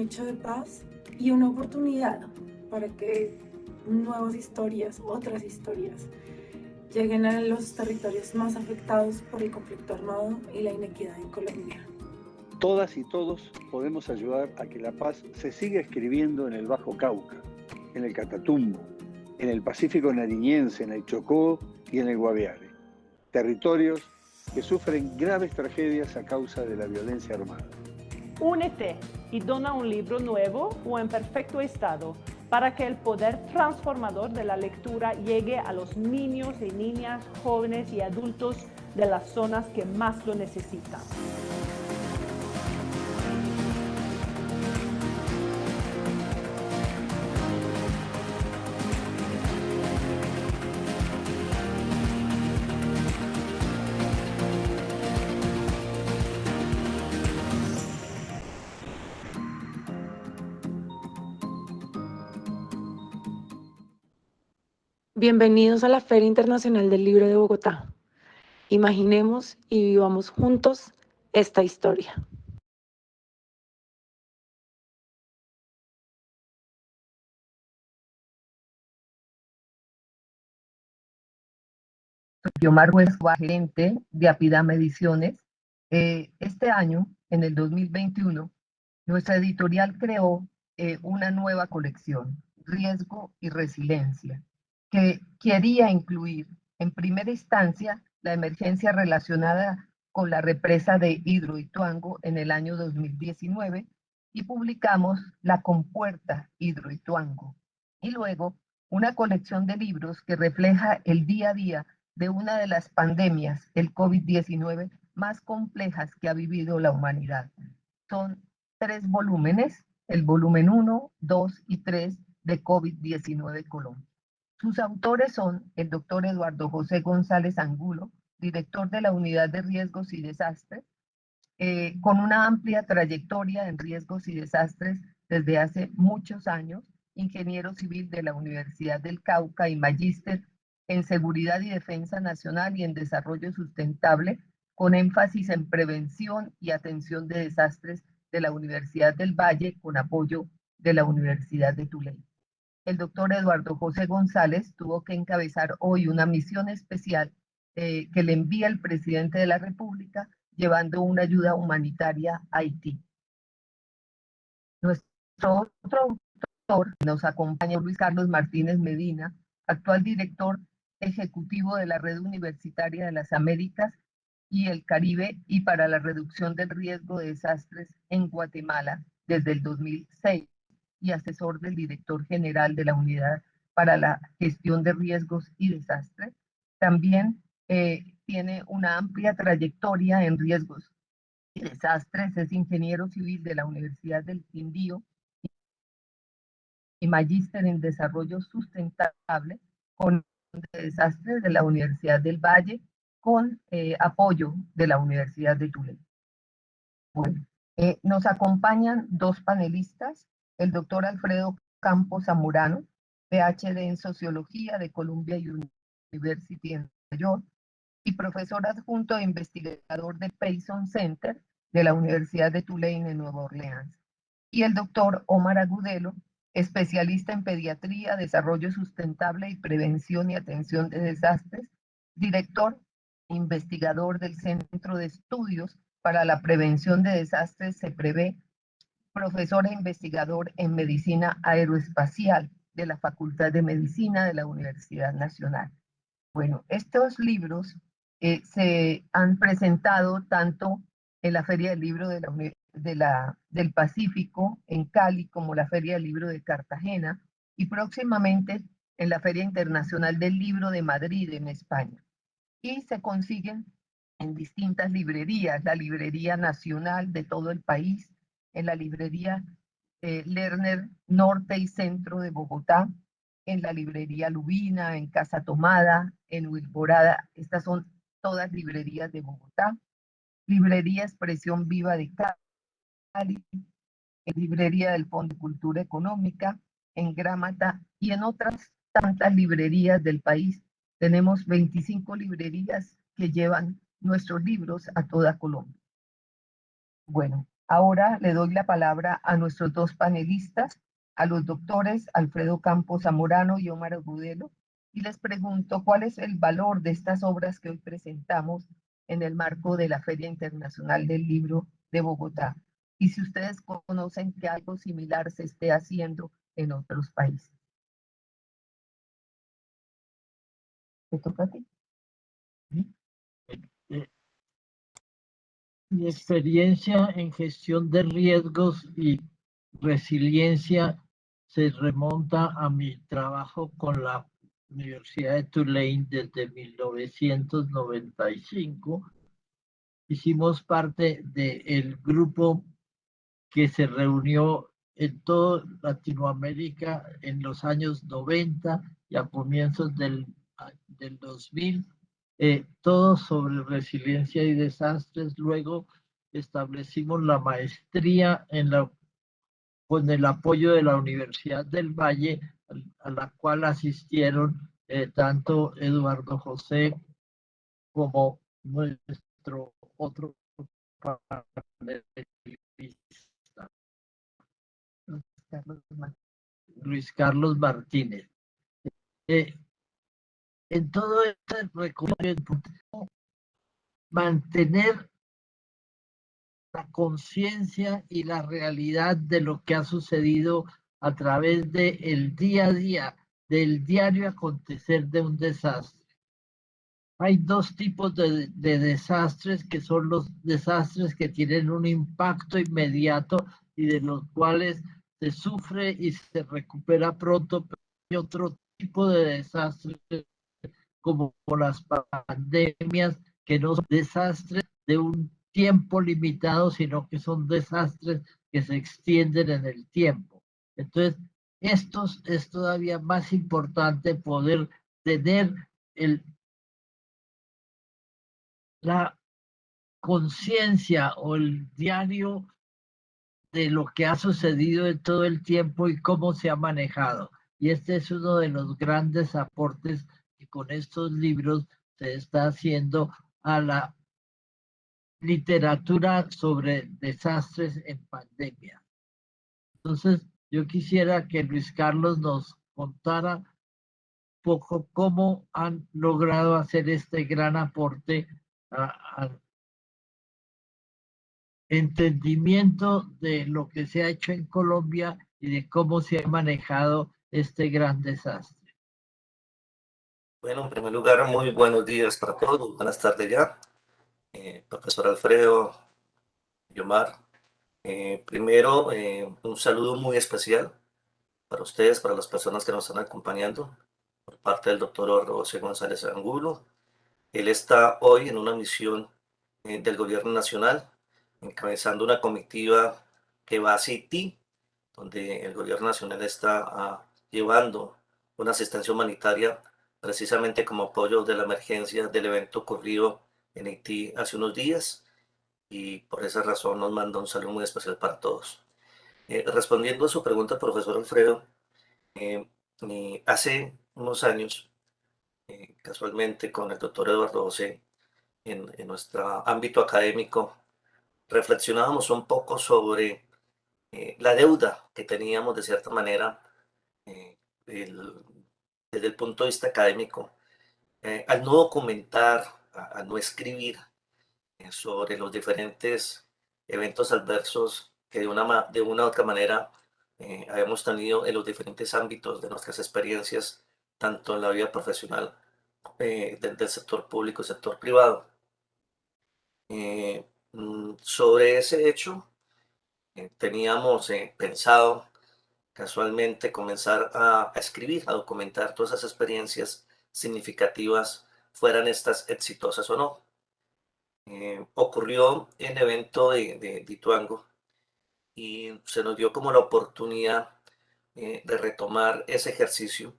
hecho de paz y una oportunidad para que nuevas historias, otras historias, lleguen a los territorios más afectados por el conflicto armado y la inequidad en Colombia. Todas y todos podemos ayudar a que la paz se siga escribiendo en el Bajo Cauca, en el Catatumbo, en el Pacífico Nariñense, en el Chocó y en el Guaviare. Territorios que sufren graves tragedias a causa de la violencia armada. Únete y dona un libro nuevo o en perfecto estado para que el poder transformador de la lectura llegue a los niños y niñas, jóvenes y adultos de las zonas que más lo necesitan. Bienvenidos a la Feria Internacional del Libro de Bogotá. Imaginemos y vivamos juntos esta historia. Yomar Huesca, gerente de Apidama Ediciones. Este año, en el 2021, nuestra editorial creó una nueva colección, Riesgo y Resiliencia, que quería incluir, en primera instancia, la emergencia relacionada con la represa de Hidroituango en el año 2019 y publicamos La Compuerta Hidroituango. Y luego, una colección de libros que refleja el día a día de una de las pandemias, el COVID-19, más complejas que ha vivido la humanidad. Son 3 volúmenes, el volumen 1, 2 y 3 de COVID-19 Colombia. Sus autores son el doctor Eduardo José González Angulo, director de la Unidad de Riesgos y Desastres, con una amplia trayectoria en riesgos y desastres desde hace muchos años, ingeniero civil de la Universidad del Cauca y magíster en Seguridad y Defensa Nacional y en Desarrollo Sustentable, con énfasis en prevención y atención de desastres de la Universidad del Valle, con apoyo de la Universidad de Tulane. El doctor Eduardo José González tuvo que encabezar hoy una misión especial que le envía el presidente de la República, llevando una ayuda humanitaria a Haití. Nuestro otro autor nos acompaña Luis Carlos Martínez Medina, actual director ejecutivo de la Red Universitaria de las Américas y el Caribe y para la reducción del riesgo de desastres en Guatemala desde el 2006 y asesor del director general de la Unidad para la Gestión de Riesgos y Desastres. También tiene una amplia trayectoria en riesgos y desastres, es ingeniero civil de la Universidad del Quindío y magíster en desarrollo sustentable con desastres de la Universidad del Valle, con apoyo de la Universidad de Tulane. Bueno, nos acompañan 2 panelistas, el doctor Alfredo Campos Zamorano, PhD en Sociología de Columbia University en Nueva York, y profesor adjunto e investigador del Payson Center de la Universidad de Tulane en Nueva Orleans. Y el doctor Omar Agudelo, especialista en pediatría, desarrollo sustentable y prevención y atención de desastres, director e investigador del Centro de Estudios para la Prevención de Desastres, CEPREVE, profesor e investigador en medicina aeroespacial de la Facultad de Medicina de la Universidad Nacional. Bueno, estos libros se han presentado tanto en la Feria del Libro del Pacífico en Cali como la Feria del Libro de Cartagena y próximamente en la Feria Internacional del Libro de Madrid en España. Y se consiguen en distintas librerías, la Librería Nacional de todo el país, en la Librería Lerner Norte y Centro de Bogotá, en la Librería Lubina, en Casa Tomada, en Wilborada. Estas son todas librerías de Bogotá. Librería Expresión Viva de Cali, en Librería del Fondo de Cultura Económica, en Grámata y en otras tantas librerías del país. Tenemos 25 librerías que llevan nuestros libros a toda Colombia. Bueno, Ahora le doy la palabra a nuestros dos panelistas, a los doctores Alfredo Campos Zamorano y Omar Agudelo, y les pregunto cuál es el valor de estas obras que hoy presentamos en el marco de la Feria Internacional del Libro de Bogotá, y si ustedes conocen que algo similar se esté haciendo en otros países. ¿Te toca a ti? Mi experiencia en gestión de riesgos y resiliencia se remonta a mi trabajo con la Universidad de Tulane desde 1995. Hicimos parte del grupo que se reunió en toda Latinoamérica en los años 90 y a comienzos del 2000, todo sobre resiliencia y desastres. Luego establecimos la maestría con el apoyo de la Universidad del Valle, a la cual asistieron tanto Eduardo José como nuestro otro panelista, Luis Carlos Martínez. En todo este recorrido, mantener la conciencia y la realidad de lo que ha sucedido a través del día a día, del diario acontecer de un desastre. Hay dos tipos de desastres, que son los desastres que tienen un impacto inmediato y de los cuales se sufre y se recupera pronto. Hay otro tipo de desastres como las pandemias, que no son desastres de un tiempo limitado, sino que son desastres que se extienden en el tiempo. Entonces, es todavía más importante poder tener la conciencia o el diario de lo que ha sucedido en todo el tiempo y cómo se ha manejado. Y este es uno de los grandes aportes que con estos libros se está haciendo a la literatura sobre desastres en pandemia. Entonces, yo quisiera que Luis Carlos nos contara un poco cómo han logrado hacer este gran aporte al entendimiento de lo que se ha hecho en Colombia y de cómo se ha manejado este gran desastre. Bueno, en primer lugar, muy buenos días para todos, buenas tardes ya. Profesor Alfredo y Omar, primero un saludo muy especial para ustedes, para las personas que nos están acompañando, por parte del doctor José González Angulo. Él está hoy en una misión del gobierno nacional, encabezando una comitiva que va a Haití, donde el gobierno nacional está llevando una asistencia humanitaria precisamente como apoyo de la emergencia del evento ocurrido en Haití hace unos días, y por esa razón nos manda un saludo muy especial para todos. Respondiendo a su pregunta, profesor Alfredo, hace unos años, casualmente con el doctor Eduardo José, en nuestro ámbito académico, reflexionábamos un poco sobre la deuda que teníamos de cierta manera eh, desde el punto de vista académico, al no documentar, a no escribir sobre los diferentes eventos adversos que de una u otra manera habíamos tenido en los diferentes ámbitos de nuestras experiencias, tanto en la vida profesional del sector público y sector privado. Sobre ese hecho, teníamos pensado casualmente comenzar a escribir, a documentar todas esas experiencias significativas, fueran estas exitosas o no. Ocurrió el evento de Ituango y se nos dio como la oportunidad de retomar ese ejercicio.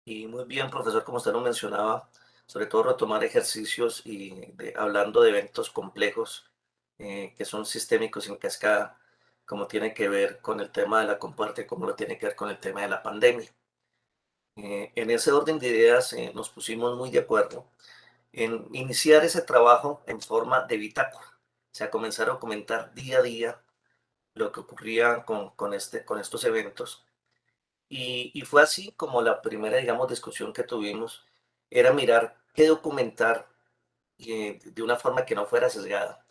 Y muy bien, profesor, como usted lo mencionaba, sobre todo retomar ejercicios y hablando de eventos complejos que son sistémicos en cascada, como tiene que ver con el tema de la compuerta y como lo tiene que ver con el tema de la pandemia. En ese orden de ideas nos pusimos muy de acuerdo en iniciar ese trabajo en forma de bitácora, o sea, comenzar a documentar día a día lo que ocurría con estos eventos. Y fue así como la primera, digamos, discusión que tuvimos, era mirar qué documentar de una forma que no fuera sesgada,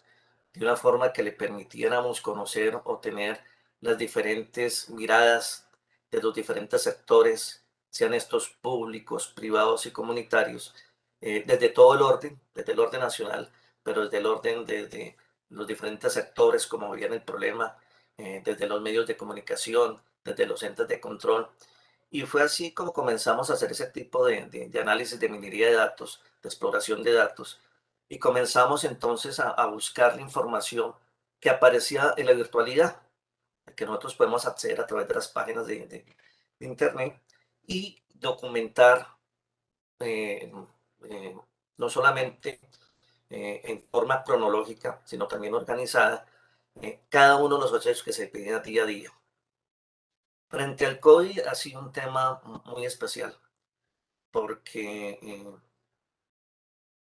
de una forma que le permitiéramos conocer o tener las diferentes miradas de los diferentes sectores, sean estos públicos, privados y comunitarios, desde todo el orden, desde el orden nacional, pero desde el orden de los diferentes sectores, como veían el problema, desde los medios de comunicación, desde los entes de control. Y fue así como comenzamos a hacer ese tipo de análisis de minería de datos, de exploración de datos, y comenzamos entonces a buscar la información que aparecía en la virtualidad, que nosotros podemos acceder a través de las páginas de Internet y documentar eh, eh, no solamente en forma cronológica, sino también organizada, cada uno de los hechos que se piden día a día. Frente al COVID ha sido un tema muy especial porque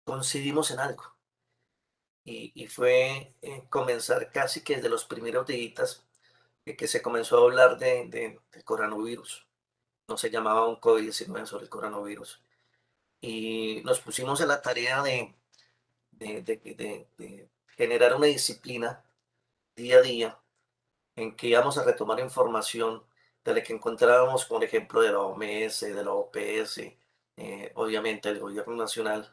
coincidimos en algo y fue comenzar casi que desde los primeros días que se comenzó a hablar del coronavirus. No se llamaba un COVID-19 sobre el coronavirus. Y nos pusimos en la tarea de generar una disciplina día a día en que íbamos a retomar información de la que encontrábamos, por ejemplo, de la OMS, de la OPS, obviamente del gobierno nacional,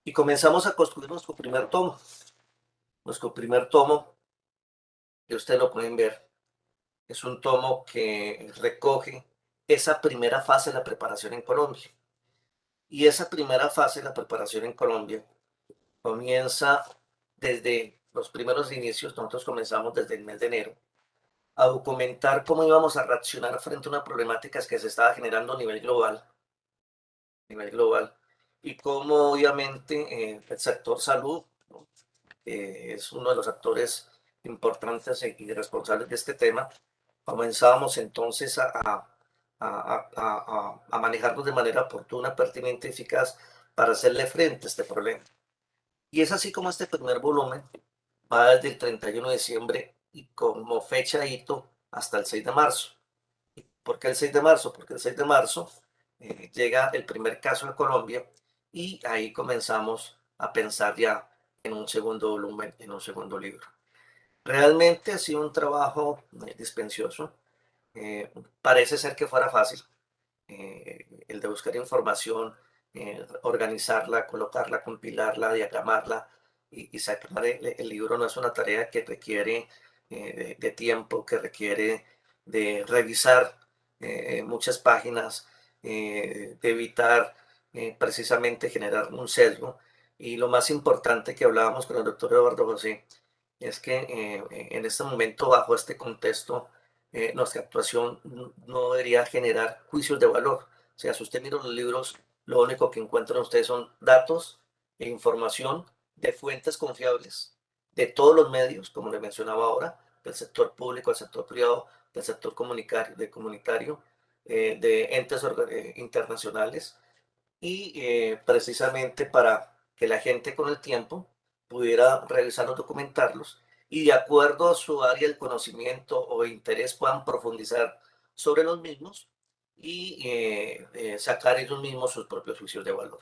y comenzamos a construir nuestro primer tomo. Nuestro primer tomo, que ustedes lo pueden ver, es un tomo que recoge esa primera fase de la preparación en Colombia. Y esa primera fase de la preparación en Colombia comienza desde los primeros inicios, nosotros comenzamos desde el mes de enero, a documentar cómo íbamos a reaccionar frente a una problemática que se estaba generando a nivel global y cómo obviamente el sector salud, ¿no? Es uno de los actores importantes y responsables de este tema. Comenzábamos entonces a manejarnos de manera oportuna, pertinente y eficaz para hacerle frente a este problema. Y es así como este primer volumen va desde el 31 de diciembre y como fecha hito hasta el 6 de marzo. ¿Por qué el 6 de marzo? Porque el 6 de marzo llega el primer caso de Colombia y ahí comenzamos a pensar ya en un segundo volumen, en un segundo libro. Realmente ha sido un trabajo dispendioso. Parece ser que fuera fácil el de buscar información, organizarla, colocarla, compilarla, diagramarla y sacar el libro no es una tarea que requiere de tiempo, que requiere de revisar muchas páginas, de evitar precisamente generar un sesgo. Y lo más importante que hablábamos con el doctor Eduardo José es que en este momento, bajo este contexto, nuestra actuación no debería generar juicios de valor. O sea, si usted mira los libros, lo único que encuentran ustedes son datos e información de fuentes confiables de todos los medios, como le mencionaba ahora, del sector público, del sector privado, del sector comunitario, de entes internacionales y precisamente para que la gente con el tiempo pudiera revisarlos, documentarlos y de acuerdo a su área de conocimiento o interés puedan profundizar sobre los mismos y sacar ellos mismos sus propios juicios de valor.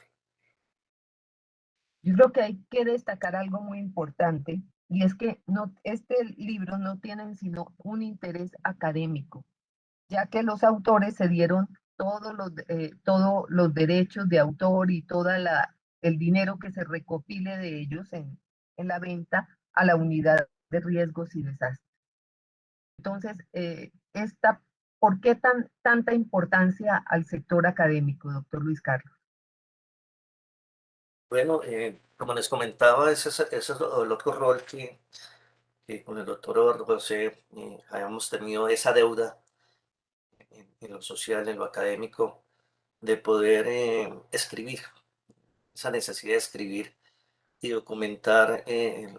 Yo creo que hay que destacar algo muy importante y es que no, este libro no tiene sino un interés académico, ya que los autores se dieron todos los derechos de autor y el dinero que se recopile de ellos en la venta a la unidad de riesgos y desastres. Entonces, ¿por qué tanta importancia al sector académico, doctor Luis Carlos? Bueno, como les comentaba, ese es el otro rol que con el doctor José habíamos tenido esa deuda en lo social, en lo académico, de poder escribir, esa necesidad de escribir y documentar el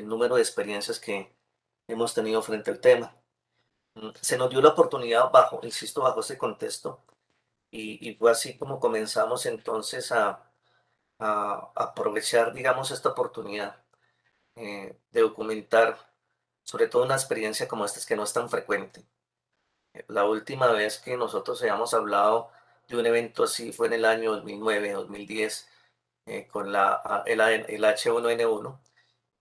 número de experiencias que hemos tenido frente al tema. Se nos dio la oportunidad insisto, bajo ese contexto, y fue así como comenzamos entonces a aprovechar, digamos, esta oportunidad de documentar sobre todo una experiencia como esta es que no es tan frecuente. La última vez que nosotros habíamos hablado de un evento así fue en el año 2009, 2010, con el H1N1,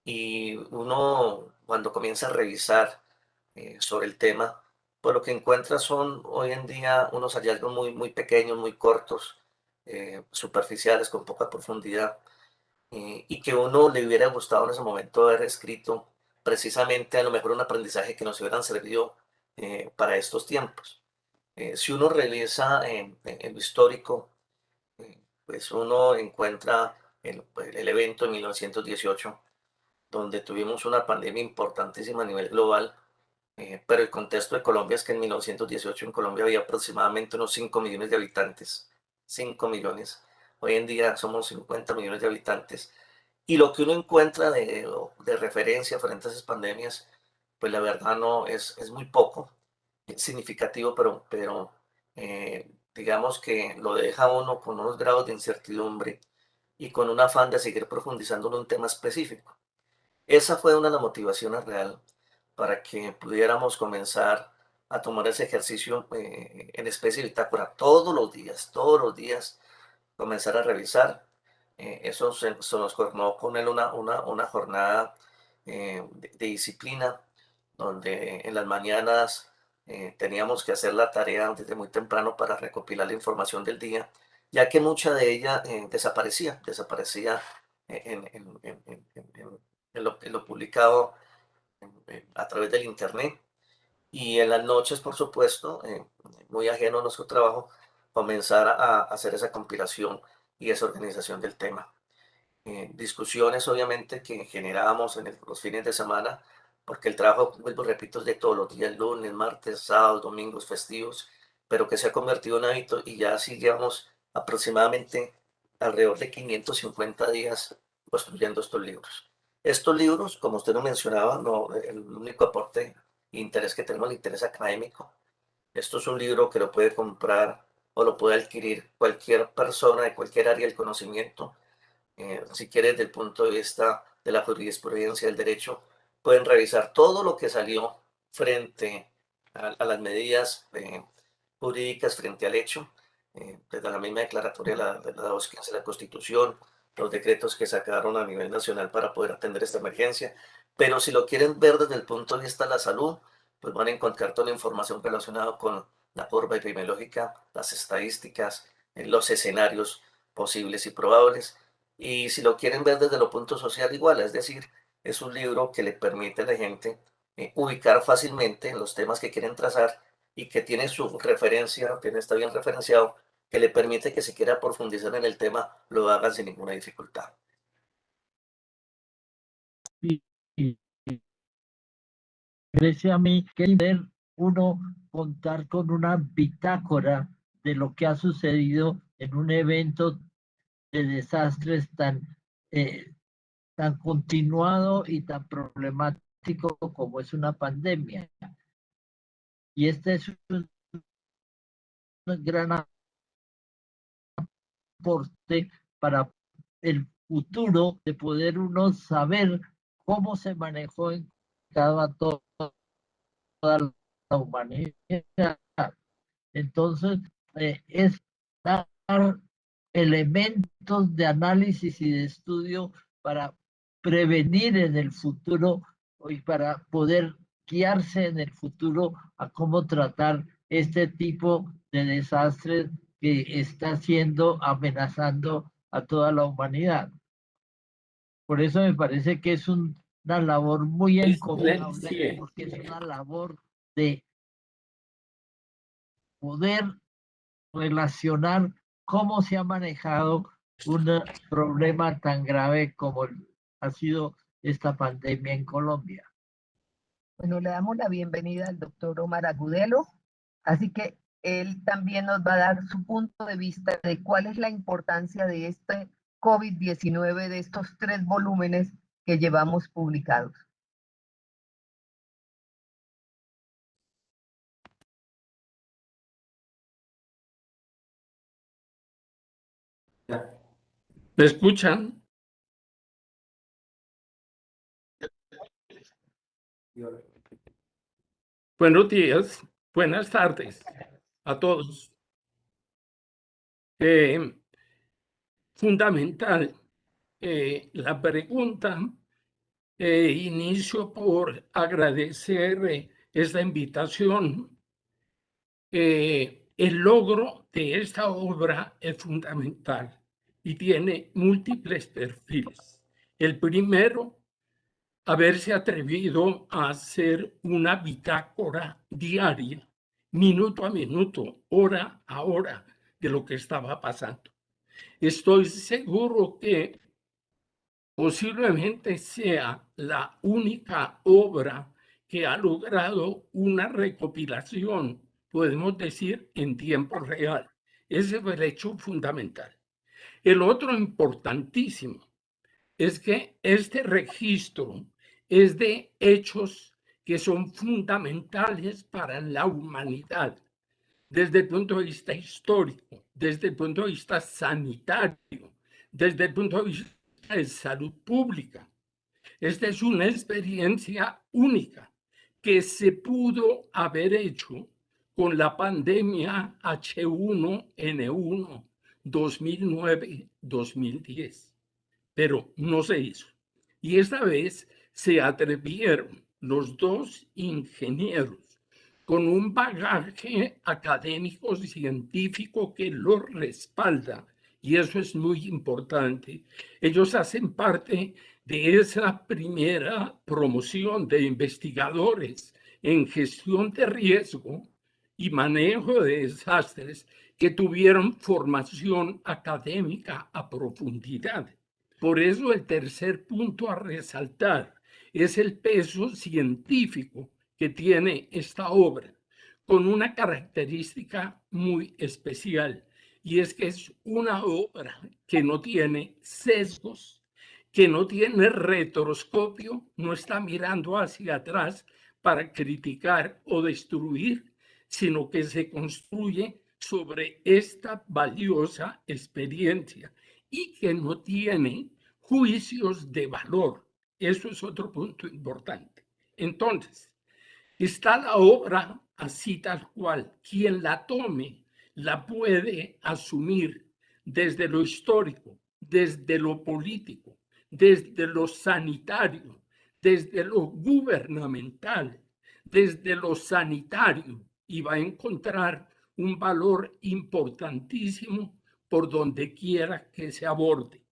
y uno cuando comienza a revisar sobre el tema, pues lo que encuentra son hoy en día unos hallazgos muy pequeños, muy cortos, superficiales, con poca profundidad, y que uno le hubiera gustado en ese momento haber escrito precisamente a lo mejor un aprendizaje que nos hubieran servido para estos tiempos. Si uno revisa en lo histórico, pues uno encuentra el evento en 1918, donde tuvimos una pandemia importantísima a nivel global, pero el contexto de Colombia es que en 1918 en Colombia había aproximadamente unos 5 millones de habitantes. 5 millones. Hoy en día somos 50 millones de habitantes. Y lo que uno encuentra de referencia frente a esas pandemias, pues la verdad no es muy poco, es significativo, digamos que lo deja uno con unos grados de incertidumbre y con un afán de seguir profundizando en un tema específico. Esa fue una de las motivaciones real para que pudiéramos comenzar a tomar ese ejercicio en especie de bitácora todos los días, comenzar a revisar. Eso se nos formó con él una jornada de disciplina, donde en las mañanas teníamos que hacer la tarea desde muy temprano para recopilar la información del día, ya que mucha de ella desaparecía en lo publicado a través del Internet. Y en las noches, por supuesto, muy ajeno a nuestro trabajo, comenzar a hacer esa compilación y esa organización del tema. Discusiones, obviamente, que generábamos los fines de semana, porque el trabajo, vuelvo, repito, es de todos los días, lunes, martes, sábados, domingos, festivos, pero que se ha convertido en hábito y ya así llevamos aproximadamente alrededor de 550 días construyendo estos libros. Estos libros, como usted lo mencionaba, no, el único aporte e interés que tenemos, el interés académico. Esto es un libro que lo puede comprar o lo puede adquirir cualquier persona de cualquier área del conocimiento. Si quieres, desde el punto de vista de la jurisprudencia del derecho, pueden revisar todo lo que salió frente a las medidas jurídicas frente al hecho, desde la misma declaratoria de la 215 de la Constitución, los decretos que sacaron a nivel nacional para poder atender esta emergencia. Pero si lo quieren ver desde el punto de vista de la salud, pues van a encontrar toda la información relacionada con la curva epidemiológica, las estadísticas, los escenarios posibles y probables. Y si lo quieren ver desde lo punto social, igual, es decir, es un libro que le permite a la gente ubicar fácilmente en los temas que quieren trazar y que tiene su referencia, está bien referenciado, que le permite que si quiera profundizar en el tema, lo hagan sin ninguna dificultad. Y, y parece a mí que uno contar con una bitácora de lo que ha sucedido en un evento de desastres tan continuado y tan problemático como es una pandemia. Y este es un gran aporte para el futuro de poder uno saber cómo se manejó en toda la humanidad. Entonces, es dar elementos de análisis y de estudio para prevenir en el futuro y para poder guiarse en el futuro a cómo tratar este tipo de desastres que está siendo amenazando a toda la humanidad. Por eso me parece que es una labor muy encomiable, porque es una labor de poder relacionar cómo se ha manejado un problema tan grave como ha sido esta pandemia en Colombia. Bueno, le damos la bienvenida al doctor Omar Agudelo, así que él también nos va a dar su punto de vista de cuál es la importancia de este COVID-19, de estos 3 volúmenes que llevamos publicados. ¿Me escuchan? Buenos días, buenas tardes a todos. Fundamental la pregunta. Inicio por agradecer esta invitación. El logro de esta obra es fundamental y tiene múltiples perfiles. El primero, haberse atrevido a hacer una bitácora diaria, minuto a minuto, hora a hora, de lo que estaba pasando. Estoy seguro que posiblemente sea la única obra que ha logrado una recopilación, podemos decir, en tiempo real. Ese es el hecho fundamental. El otro importantísimo es que este registro es de hechos que son fundamentales para la humanidad, desde el punto de vista histórico, desde el punto de vista sanitario, desde el punto de vista de salud pública. Esta es una experiencia única que se pudo haber hecho con la pandemia H1N1 2009-2010, pero no se hizo. Y esta vez se atrevieron los dos ingenieros con un bagaje académico científico que los respalda, y eso es muy importante. Ellos hacen parte de esa primera promoción de investigadores en gestión de riesgo y manejo de desastres que tuvieron formación académica a profundidad. Por eso el tercer punto a resaltar es el peso científico que tiene esta obra, con una característica muy especial, y es que es una obra que no tiene sesgos, que no tiene retroscopio, no está mirando hacia atrás para criticar o destruir, sino que se construye sobre esta valiosa experiencia y que no tiene juicios de valor. Eso es otro punto importante. Entonces, está la obra así tal cual. Quien la tome la puede asumir desde lo histórico, desde lo político, desde lo sanitario, desde lo gubernamental, desde lo sanitario, y va a encontrar un valor importantísimo por donde quiera que se aborde.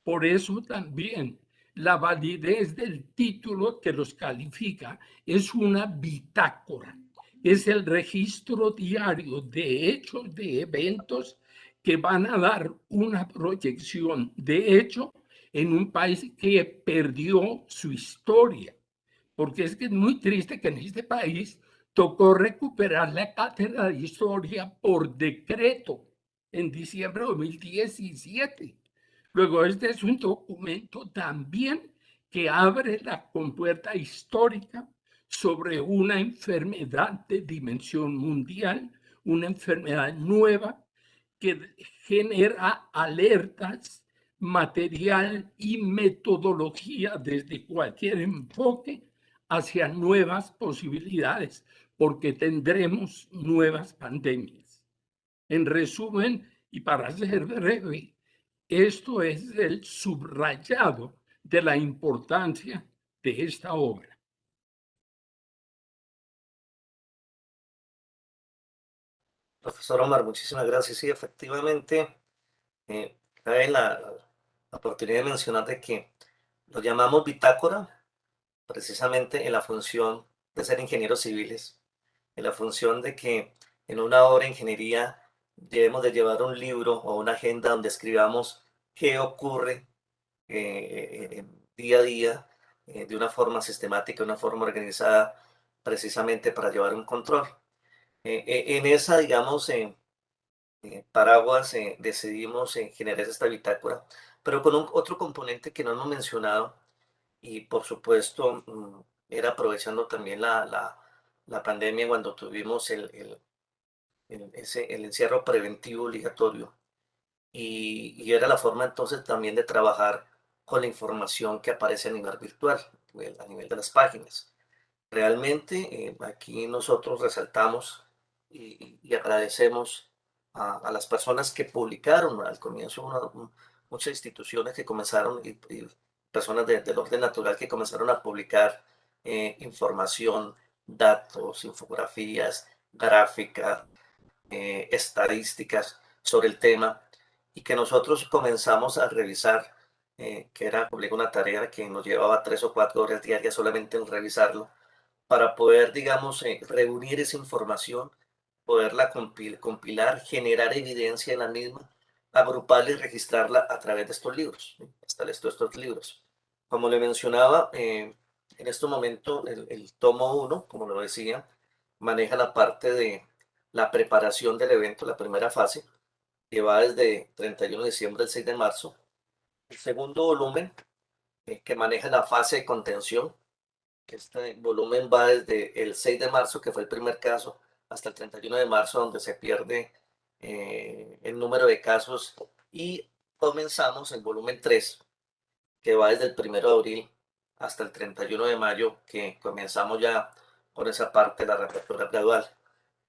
Por eso también la validez del título que los califica es una bitácora, es el registro diario de hechos, de eventos que van a dar una proyección de hecho en un país que perdió su historia. Porque es que es muy triste que en este país tocó recuperar la cátedra de historia por decreto en diciembre de 2017. Luego, este es un documento también que abre la compuerta histórica sobre una enfermedad de dimensión mundial, una enfermedad nueva que genera alertas, material y metodología desde cualquier enfoque hacia nuevas posibilidades, porque tendremos nuevas pandemias. En resumen, y para ser breve, esto es el subrayado de la importancia de esta obra. Profesor Omar, muchísimas gracias. Sí, efectivamente, cabe la oportunidad de mencionar de que lo llamamos bitácora precisamente en la función de ser ingenieros civiles, en la función de que en una obra de ingeniería debemos de llevar un libro o una agenda donde escribamos qué ocurre día a día de una forma sistemática, de una forma organizada, precisamente para llevar un control. En esa, digamos, paraguas decidimos generar esta bitácora, pero con otro componente que no hemos mencionado y por supuesto era aprovechando también la pandemia cuando tuvimos el encierro preventivo obligatorio y era la forma entonces también de trabajar con la información que aparece a nivel virtual, a nivel de las páginas. Realmente aquí nosotros resaltamos y agradecemos a las personas que publicaron al comienzo, muchas instituciones que comenzaron y personas del orden natural que comenzaron a publicar información, datos, infografías, gráficas, estadísticas sobre el tema y que nosotros comenzamos a revisar, que era una tarea que nos llevaba 3 o 4 horas diarias solamente en revisarlo para poder, digamos, reunir esa información, poderla compilar, generar evidencia en la misma, agruparla y registrarla a través de estos libros, ¿sí? Estos libros. Como le mencionaba, en este momento el tomo 1, como lo decía, maneja la parte de la preparación del evento, la primera fase, que va desde 31 de diciembre al 6 de marzo. El segundo volumen, que maneja la fase de contención, este volumen va desde el 6 de marzo, que fue el primer caso, hasta el 31 de marzo, donde se pierde el número de casos. Y comenzamos el volumen 3, que va desde el 1 de abril hasta el 31 de mayo, que comenzamos ya con esa parte de la reapertura gradual.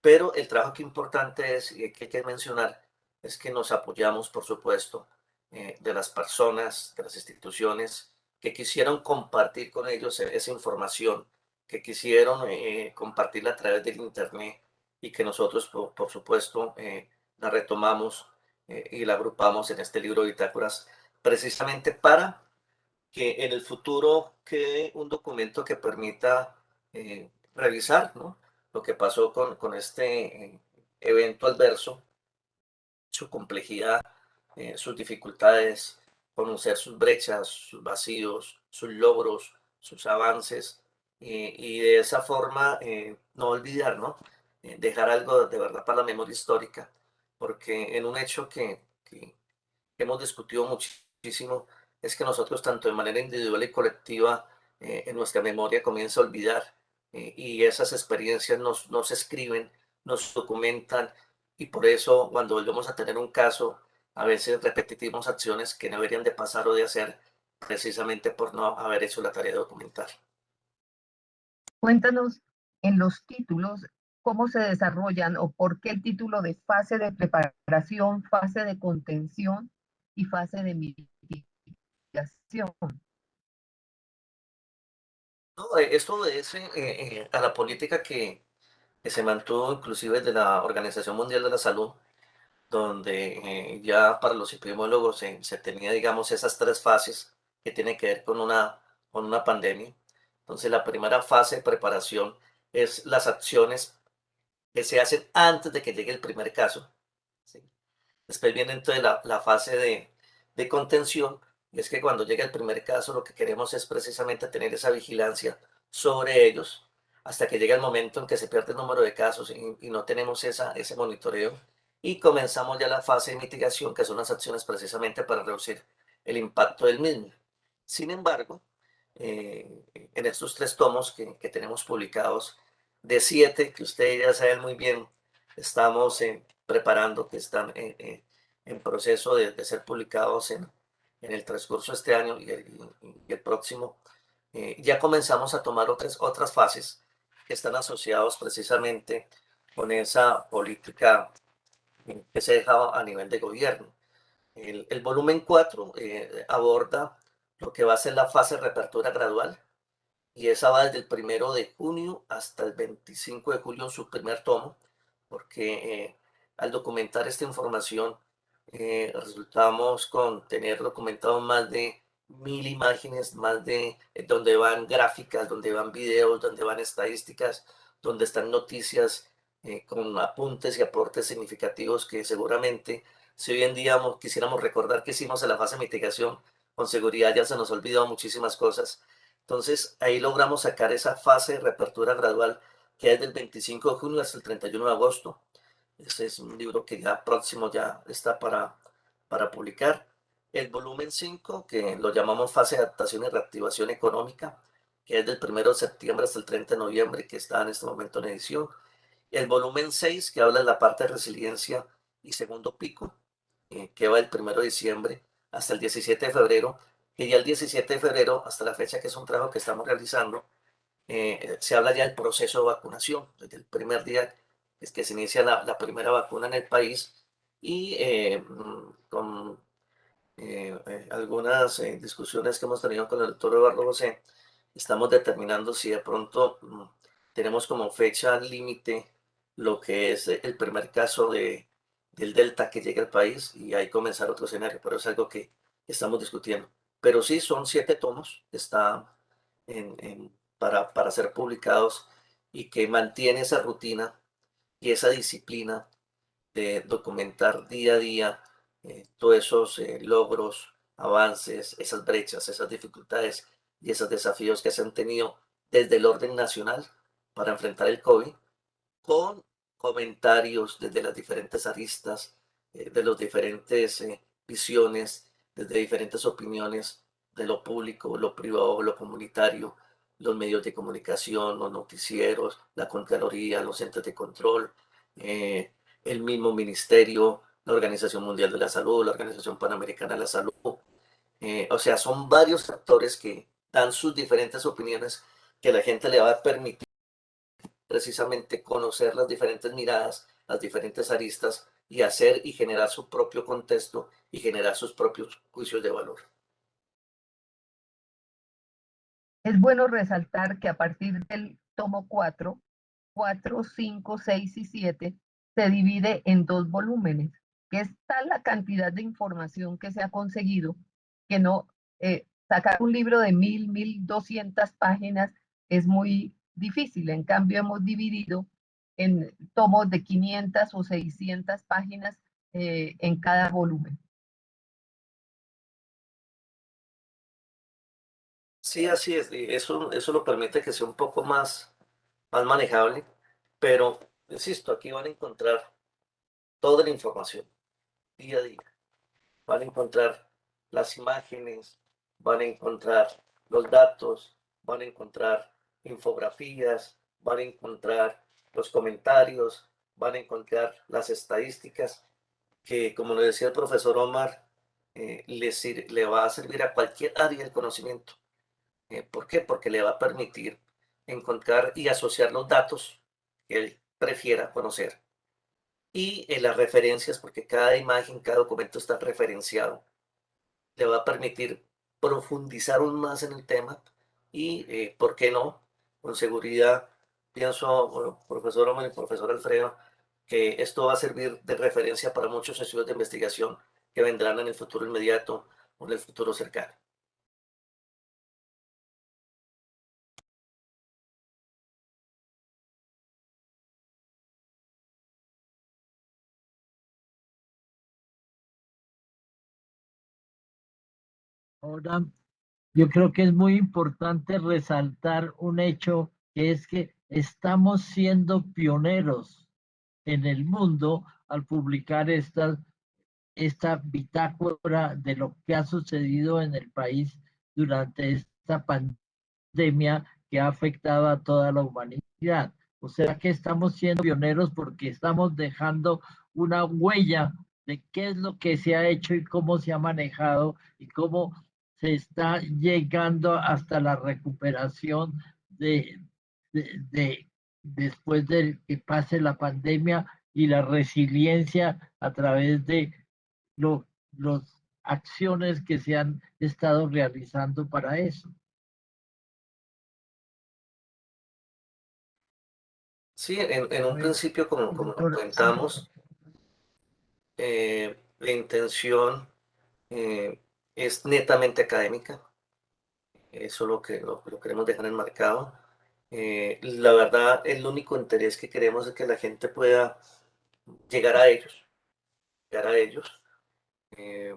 Pero el trabajo que importante es, y que hay que mencionar, es que nos apoyamos, por supuesto, de las personas, de las instituciones que quisieron compartir con ellos esa información, que quisieron compartirla a través del Internet y que nosotros, por supuesto, la retomamos y la agrupamos en este libro de bitácoras, precisamente para que en el futuro quede un documento que permita revisar, ¿no?, lo que pasó con este evento adverso, su complejidad, sus dificultades, conocer sus brechas, sus vacíos, sus logros, sus avances, y de esa forma no olvidar, ¿no? Dejar algo de verdad para la memoria histórica, porque en un hecho que hemos discutido muchísimo es que nosotros, tanto de manera individual y colectiva, en nuestra memoria comienza a olvidar, y esas experiencias nos escriben, nos documentan, y por eso cuando volvemos a tener un caso, a veces repetimos acciones que no deberían de pasar o de hacer precisamente por no haber hecho la tarea de documentar. Cuéntanos en los títulos cómo se desarrollan o por qué el título de fase de preparación, fase de contención y fase de mitigación. No, esto obedece a la política que se mantuvo inclusive de la Organización Mundial de la Salud, donde ya para los epidemiólogos se tenía, digamos, esas 3 fases que tienen que ver con una pandemia. Entonces, la primera fase de preparación es las acciones que se hacen antes de que llegue el primer caso, ¿sí? Después viene entonces la fase de contención, y es que cuando llega el primer caso, lo que queremos es precisamente tener esa vigilancia sobre ellos hasta que llega el momento en que se pierde el número de casos y no tenemos ese monitoreo. Y comenzamos ya la fase de mitigación, que son las acciones precisamente para reducir el impacto del mismo. Sin embargo, en estos 3 tomos que tenemos publicados, de 7, que ustedes ya saben muy bien, estamos preparando, que están en proceso de ser publicados en el transcurso de este año y el próximo, ya comenzamos a tomar otras fases que están asociados precisamente con esa política que se ha dejado a nivel de gobierno. El volumen 4 aborda lo que va a ser la fase de reapertura gradual, y esa va desde el 1 de junio hasta el 25 de julio en su primer tomo, porque al documentar esta información resultamos con tener documentado más de 1000 imágenes, más de donde van gráficas, donde van videos, donde van estadísticas, donde están noticias con apuntes y aportes significativos que seguramente si hoy en día quisiéramos recordar que hicimos en la fase de mitigación, con seguridad ya se nos ha olvidado muchísimas cosas. Entonces, ahí logramos sacar esa fase de reapertura gradual que es del 25 de junio hasta el 31 de agosto. Este es un libro que ya próximo ya está para publicar. El volumen 5, que lo llamamos fase de adaptación y reactivación económica, que es del 1 de septiembre hasta el 30 de noviembre, que está en este momento en edición. El volumen 6, que habla de la parte de resiliencia y segundo pico, que va del 1 de diciembre hasta el 17 de febrero, y ya el 17 de febrero, hasta la fecha, que es un trabajo que estamos realizando, se habla ya del proceso de vacunación, desde el primer día es que se inicia la primera vacuna en el país y con algunas discusiones que hemos tenido con el doctor Eduardo José, estamos determinando si de pronto tenemos como fecha límite lo que es el primer caso del Delta que llegue al país y ahí comenzar otro escenario, pero es algo que estamos discutiendo. Pero sí, son 7 tomos, está para ser publicados y que mantiene esa rutina y esa disciplina de documentar día a día todos esos logros, avances, esas brechas, esas dificultades y esos desafíos que se han tenido desde el orden nacional para enfrentar el COVID, con comentarios desde las diferentes aristas, de las diferentes visiones, desde diferentes opiniones de lo público, lo privado, lo comunitario, los medios de comunicación, los noticieros, la Contraloría, los entes de control, eh, el mismo ministerio, la Organización Mundial de la Salud, la Organización Panamericana de la Salud. O sea, son varios actores que dan sus diferentes opiniones que la gente le va a permitir precisamente conocer las diferentes miradas, las diferentes aristas y hacer y generar su propio contexto y generar sus propios juicios de valor. Es bueno resaltar que a partir del tomo 4, 5, 6 y 7 se divide en 2 volúmenes, que es tal la cantidad de información que se ha conseguido que no sacar un libro de 1200 páginas es muy difícil. En cambio, hemos dividido en tomos de 500 o 600 páginas en cada volumen. Sí, así es. Y eso lo permite que sea un poco más manejable, pero insisto, aquí van a encontrar toda la información día a día. Van a encontrar las imágenes, van a encontrar los datos, van a encontrar infografías, van a encontrar los comentarios, van a encontrar las estadísticas que, como lo decía el profesor Omar, le va a servir a cualquier área del conocimiento. ¿Por qué? Porque le va a permitir encontrar y asociar los datos que él prefiera conocer y las referencias, porque cada imagen, cada documento está referenciado, le va a permitir profundizar aún más en el tema y, ¿por qué no? Con seguridad, pienso, bueno, profesor Omar y profesor Alfredo, que esto va a servir de referencia para muchos estudios de investigación que vendrán en el futuro inmediato o en el futuro cercano. Ahora, yo creo que es muy importante resaltar un hecho, que es que estamos siendo pioneros en el mundo al publicar esta bitácora de lo que ha sucedido en el país durante esta pandemia que ha afectado a toda la humanidad. O sea que estamos siendo pioneros porque estamos dejando una huella de qué es lo que se ha hecho y cómo se ha manejado y cómo se está llegando hasta la recuperación de después de que pase la pandemia y la resiliencia a través de las acciones que se han estado realizando para eso. Sí, en un Bueno, principio, como lo doctor comentamos, la intención es netamente académica, eso lo queremos dejar enmarcado. La verdad, el único interés que queremos es que la gente pueda llegar a ellos, llegar a ellos, eh,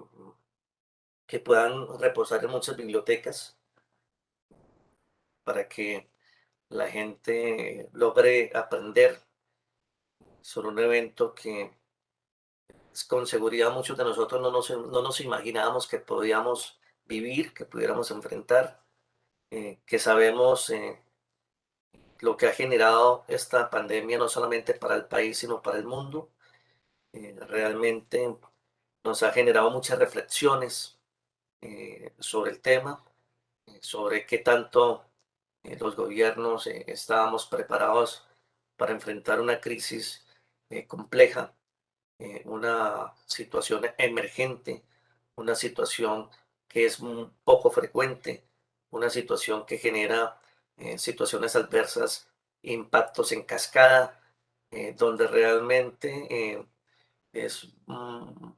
que puedan reposar en muchas bibliotecas para que la gente logre aprender sobre un evento que con seguridad muchos de nosotros no nos imaginábamos que podíamos vivir, que pudiéramos enfrentar, que sabemos lo que ha generado esta pandemia no solamente para el país, sino para el mundo. Realmente nos ha generado muchas reflexiones sobre el tema, sobre qué tanto los gobiernos estábamos preparados para enfrentar una crisis compleja, una situación emergente, una situación que es un poco frecuente, una situación que genera situaciones adversas, impactos en cascada, donde realmente es un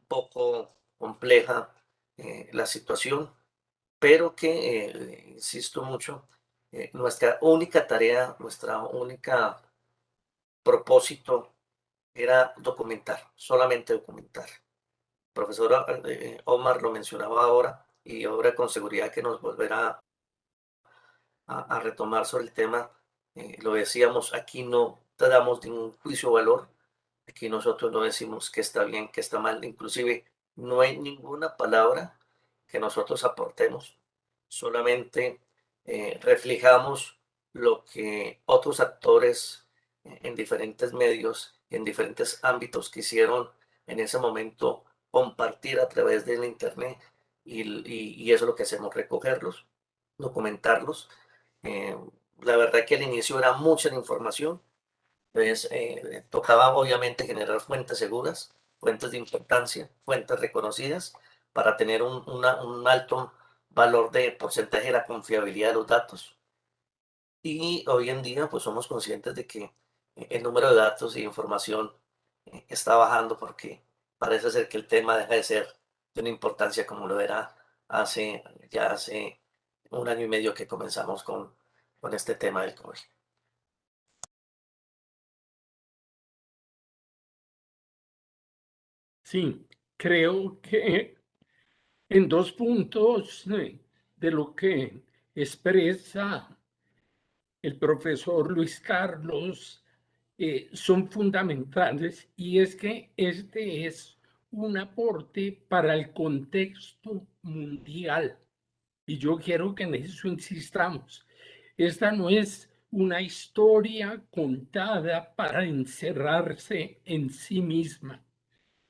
poco compleja la situación, pero que, insisto mucho, nuestra única tarea, nuestra única propósito era documentar, solamente documentar. Profesora Omar lo mencionaba ahora y ahora con seguridad que nos volverá a retomar sobre el tema. Lo decíamos, aquí no damos ningún juicio o valor, aquí nosotros no decimos que está bien, que está mal, inclusive no hay ninguna palabra que nosotros aportemos, solamente reflejamos lo que otros actores en diferentes medios, en diferentes ámbitos quisieron en ese momento compartir a través del internet y eso es lo que hacemos, recogerlos, documentarlos. Eh, la verdad que al inicio era mucha la información, entonces tocaba obviamente generar fuentes seguras, fuentes de importancia, fuentes reconocidas para tener un alto valor de porcentaje de la confiabilidad de los datos. Y hoy en día pues somos conscientes de que el número de datos y información está bajando porque parece ser que el tema deja de ser de una importancia como lo era hace un año y medio que comenzamos con este tema del COVID. Sí, creo que en dos puntos de lo que expresa el profesor Luis Carlos son fundamentales, y es que este es un aporte para el contexto mundial. Y yo quiero que en eso insistamos. Esta no es una historia contada para encerrarse en sí misma,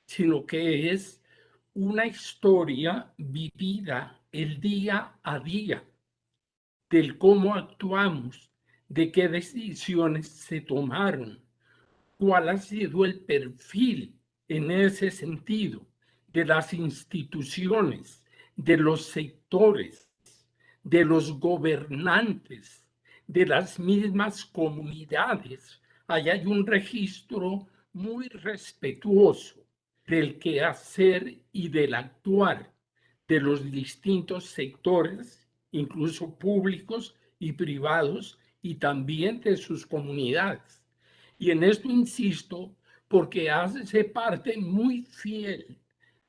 sino que es una historia vivida el día a día, del cómo actuamos, de qué decisiones se tomaron, cuál ha sido el perfil en ese sentido de las instituciones, de los sectores, de los gobernantes, de las mismas comunidades. Ahí hay un registro muy respetuoso del quehacer y del actuar de los distintos sectores, incluso públicos y privados, y también de sus comunidades. Y en esto insisto porque hace parte muy fiel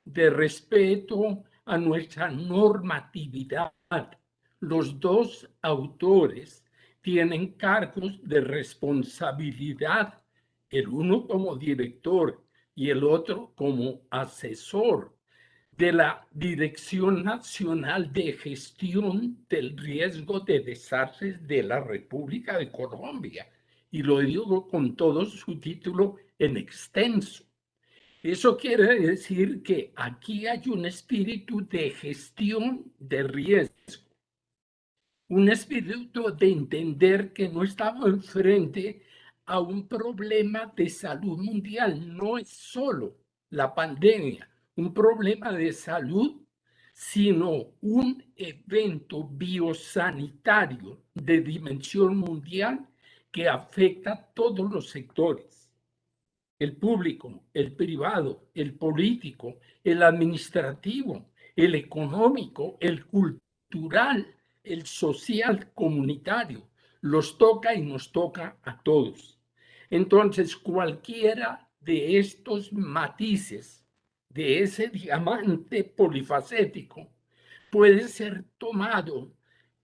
de respeto a nuestra normatividad. Los dos autores tienen cargos de responsabilidad, el uno como director y el otro como asesor de la Dirección Nacional de Gestión del Riesgo de Desastres de la República de Colombia. Y lo digo con todo su título en extenso. Eso quiere decir que aquí hay un espíritu de gestión de riesgo, un espíritu de entender que no estamos enfrente a un problema de salud mundial, no es solo la pandemia, un problema de salud, sino un evento biosanitario de dimensión mundial que afecta a todos los sectores: el público, el privado, el político, el administrativo, el económico, el cultural, el social, comunitario. Los toca y nos toca a todos. Entonces, cualquiera de estos matices de ese diamante polifacético puede ser tomado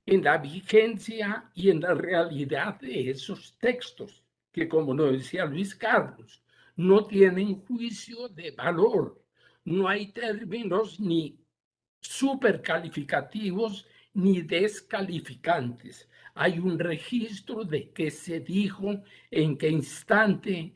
en la vigencia y en la realidad de esos textos, que, como lo decía Luis Carlos, no tienen juicio de valor. No hay términos ni supercalificativos ni descalificantes. Hay un registro de qué se dijo, en qué instante,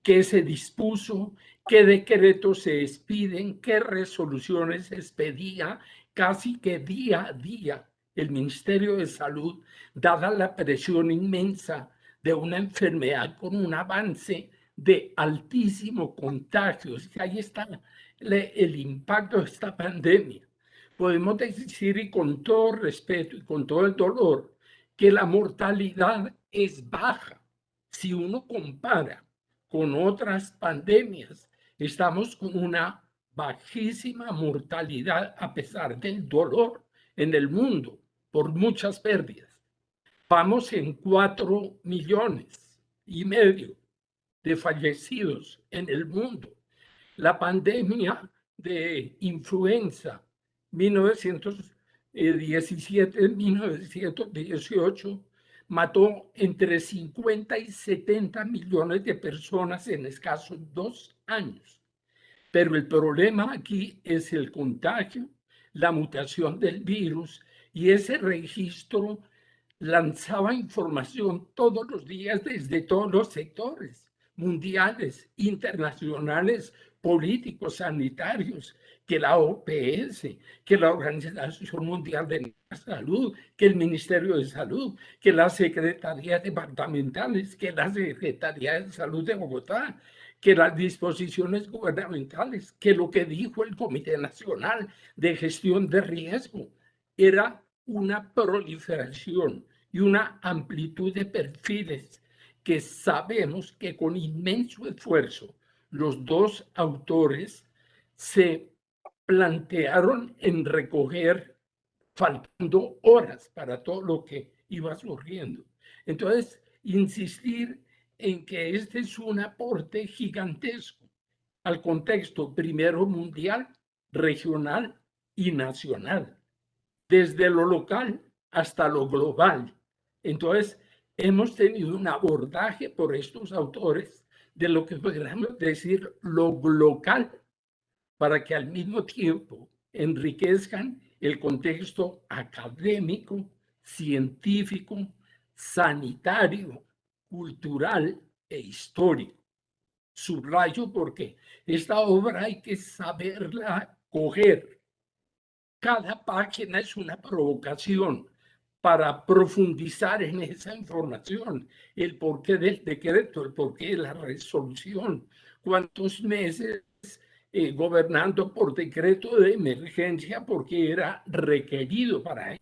qué se dispuso, qué decretos se expiden, qué resoluciones se expedía, casi que día a día, el Ministerio de Salud, dada la presión inmensa de una enfermedad con un avance de altísimo contagio. Ahí está el impacto de esta pandemia. Podemos decir, y con todo respeto y con todo el dolor, que la mortalidad es baja. Si uno compara con otras pandemias, estamos con una bajísima mortalidad a pesar del dolor en el mundo por muchas pérdidas. Vamos en 4,5 millones de fallecidos en el mundo. La pandemia de influenza 1917-1918 mató entre 50 y 70 millones de personas en escasos 2 años. Pero el problema aquí es el contagio, la mutación del virus, y ese registro lanzaba información todos los días desde todos los sectores mundiales, internacionales, políticos, sanitarios, que la OPS, que la Organización Mundial de la Salud, que el Ministerio de Salud, que las secretarías departamentales, que la Secretaría de Salud de Bogotá, que las disposiciones gubernamentales, que lo que dijo el Comité Nacional de Gestión de Riesgo. Era una proliferación y una amplitud de perfiles que sabemos que con inmenso esfuerzo los dos autores se plantearon en recoger faltando horas para todo lo que iba surgiendo. Entonces, insistir en que este es un aporte gigantesco al contexto primero mundial, regional y nacional, desde lo local hasta lo global. Entonces, hemos tenido un abordaje por estos autores de lo que podríamos decir lo local, para que al mismo tiempo enriquezcan el contexto académico, científico, sanitario, cultural e histórico. Subrayo porque esta obra hay que saberla coger. Cada página es una provocación para profundizar en esa información, el porqué del decreto, el porqué de la resolución, cuántos meses gobernando por decreto de emergencia porque era requerido para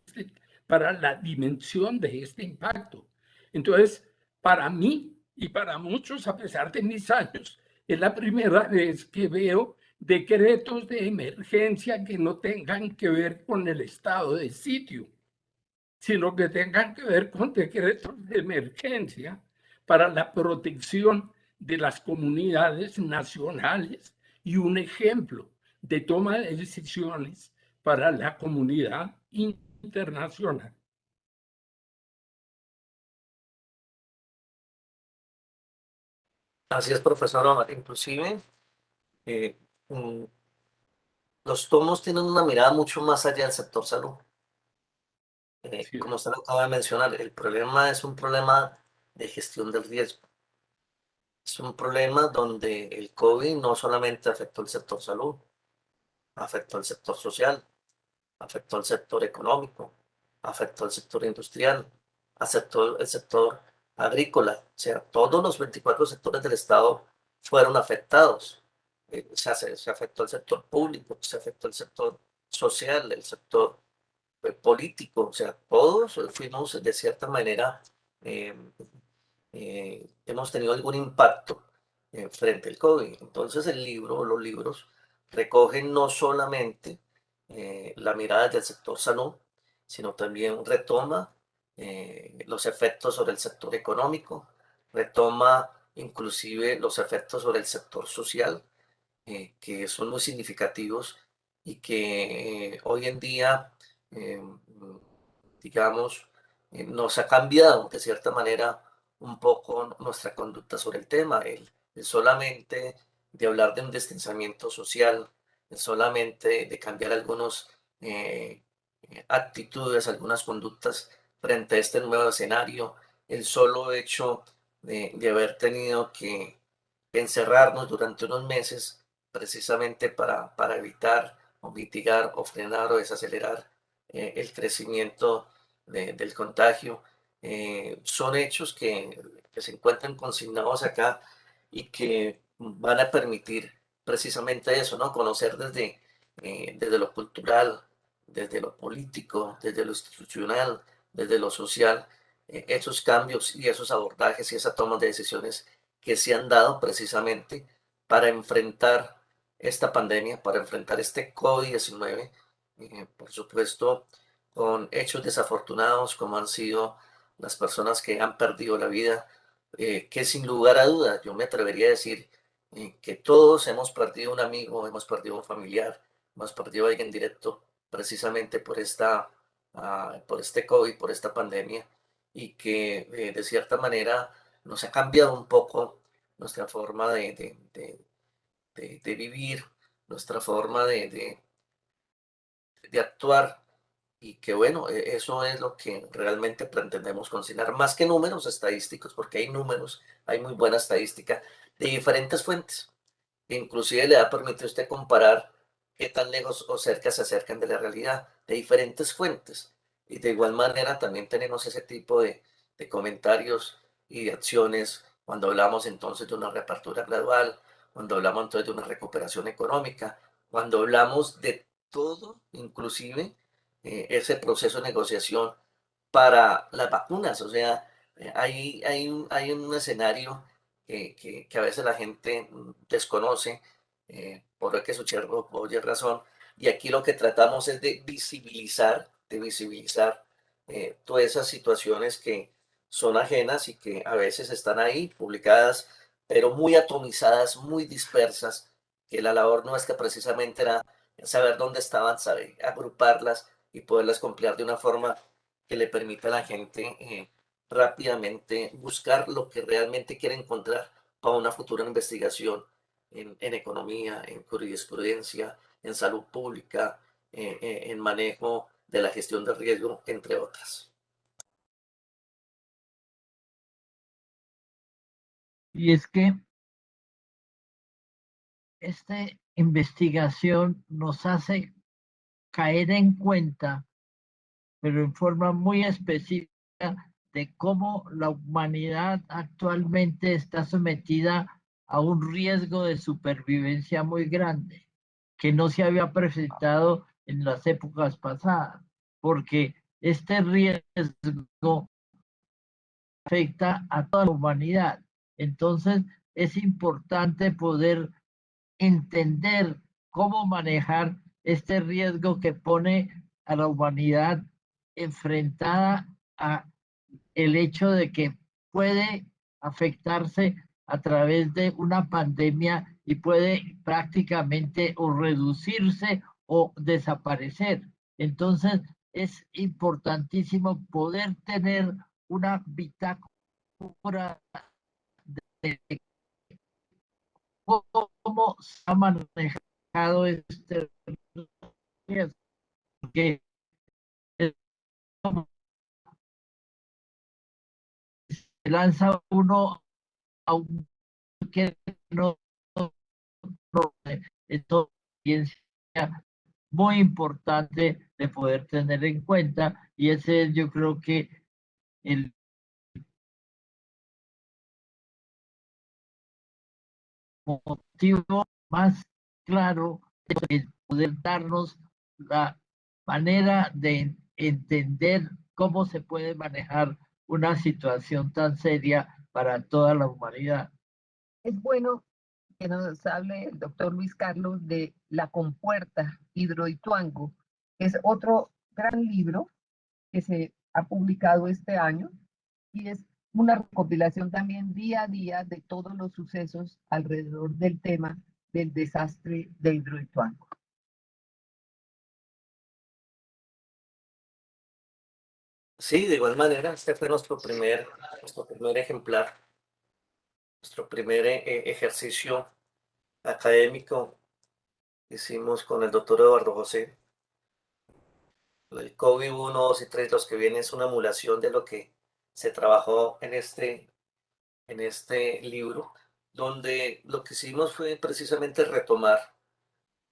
la dimensión de este impacto. Entonces, para mí y para muchos, a pesar de mis años, es la primera vez que veo decretos de emergencia que no tengan que ver con el estado de sitio, sino que tengan que ver con decretos de emergencia para la protección de las comunidades nacionales y un ejemplo de toma de decisiones para la comunidad internacional. Así es, profesor Omar. Inclusive, los tomos tienen una mirada mucho más allá del sector salud. Sí. Como usted lo acaba de mencionar, el problema es un problema de gestión del riesgo. Es un problema donde el COVID no solamente afectó el sector salud, afectó el sector social, afectó el sector económico, afectó el sector industrial, afectó el sector agrícola. O sea, todos los 24 sectores del Estado fueron afectados. Se afectó el sector público, se afectó el sector social, el sector político. O sea, todos fuimos de cierta manera, hemos tenido algún impacto frente al COVID. Entonces el libro, los libros recogen no solamente la mirada del sector salud, sino también retoma los efectos sobre el sector económico, retoma inclusive los efectos sobre el sector social, que son muy significativos y que hoy en día, digamos, nos ha cambiado de cierta manera un poco nuestra conducta sobre el tema. El solamente de hablar de un distanciamiento social, el solamente de cambiar algunas actitudes, algunas conductas frente a este nuevo escenario, el solo hecho de haber tenido que encerrarnos durante unos meses precisamente para evitar o mitigar o frenar o desacelerar el crecimiento del contagio. Son hechos que se encuentran consignados acá y que van a permitir precisamente eso, ¿no? Conocer desde lo cultural, desde lo político, desde lo institucional, desde lo social, esos cambios y esos abordajes y esa toma de decisiones que se han dado precisamente para enfrentar esta pandemia, para enfrentar este COVID-19, por supuesto, con hechos desafortunados como han sido las personas que han perdido la vida, que sin lugar a dudas yo me atrevería a decir que todos hemos perdido un amigo, hemos perdido un familiar, hemos perdido a alguien directo precisamente por este COVID, por esta pandemia, y que de cierta manera nos ha cambiado un poco nuestra forma de vivir, nuestra forma de actuar y que bueno, eso es lo que realmente pretendemos consignar, más que números estadísticos, porque hay números, hay muy buena estadística de diferentes fuentes. Inclusive le va a permitir a usted comparar qué tan lejos o cerca se acercan de la realidad, de diferentes fuentes. Y de igual manera también tenemos ese tipo de comentarios y de acciones cuando hablamos entonces de una reapertura gradual, cuando hablamos entonces de una recuperación económica, cuando hablamos de todo, inclusive ese proceso de negociación para las vacunas. O sea, hay un escenario que a veces la gente desconoce, por el que su cherro oye razón, y aquí lo que tratamos es de visibilizar todas esas situaciones que son ajenas y que a veces están ahí publicadas, pero muy atomizadas, muy dispersas, que la labor nuestra precisamente era saber dónde estaban, saber agruparlas y poderlas completar de una forma que le permita a la gente rápidamente buscar lo que realmente quiere encontrar para una futura investigación en economía, en jurisprudencia, en salud pública, en manejo de la gestión de riesgo, entre otras. Y es que esta investigación nos hace caer en cuenta, pero en forma muy específica, de cómo la humanidad actualmente está sometida a un riesgo de supervivencia muy grande, que no se había presentado en las épocas pasadas, porque este riesgo afecta a toda la humanidad. Entonces, es importante poder entender cómo manejar este riesgo que pone a la humanidad enfrentada a el hecho de que puede afectarse a través de una pandemia y puede prácticamente o reducirse o desaparecer. Entonces, es importantísimo poder tener una bitácora de cómo se ha manejado este riesgo, porque es como se lanza uno a un que no, no entonces muy importante de poder tener en cuenta y ese es yo creo que el motivo más claro es poder darnos la manera de entender cómo se puede manejar una situación tan seria para toda la humanidad. Es bueno que nos hable el doctor Luis Carlos de La Compuerta, Hidroituango, que es otro gran libro que se ha publicado este año y es una recopilación también día a día de todos los sucesos alrededor del tema del desastre de Hidroituango. Sí, de igual manera, este fue nuestro primer ejemplar, nuestro primer ejercicio académico que hicimos con el doctor Eduardo José. El COVID 1, 2 y 3, los que vienen, es una emulación de lo que se trabajó en este libro, donde lo que hicimos fue precisamente retomar